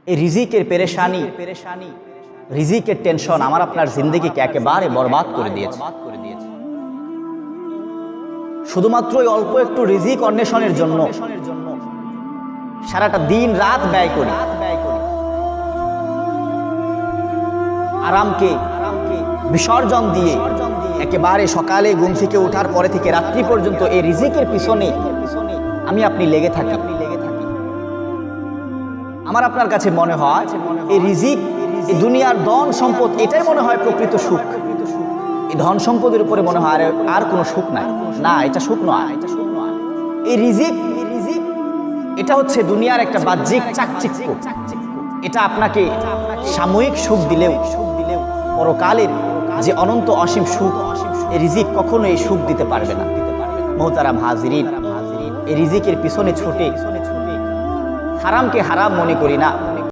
এই রিজিকের পেরেশানি, রিজিকের টেনশন আমার আপনার জিন্দেগিকে একেবারে বরবাদ করে দিয়েছে। শুধুমাত্র ওই অল্প একটু রিজিক অন্বেষণের জন্য সারাটা দিন রাত ব্যয় করি, আরামকে বিসর্জন দিয়ে একেবারে সকালে ঘুম থেকে ওঠার পরে থেকে রাত্রি পর্যন্ত এই রিজিকের পিছনে আমি আপনি লেগে থাকি। আমার আপনার কাছে মনে হয় এই রিজিক, এই দুনিয়ার ধন সম্পদ, এটাই মনে হয় প্রকৃত সুখ। এই ধন সম্পদের উপরে মনে হয় আর কোনো সুখ নাই। না, এটা সুখ নয়। এই রিজিক এটা হচ্ছে দুনিয়ার একটা বাহ্যিক চাকচিক্য। এটা আপনাকে সাময়িক সুখ দিলেও পরকালের যে অনন্ত অসীম সুখ, এই রিজিক কখনো এই সুখ দিতে পারবে না। মোহতারাম হাজিরিন, এই রিজিকের পিছনে ছুটে হারামকে হারাম মনে করি না,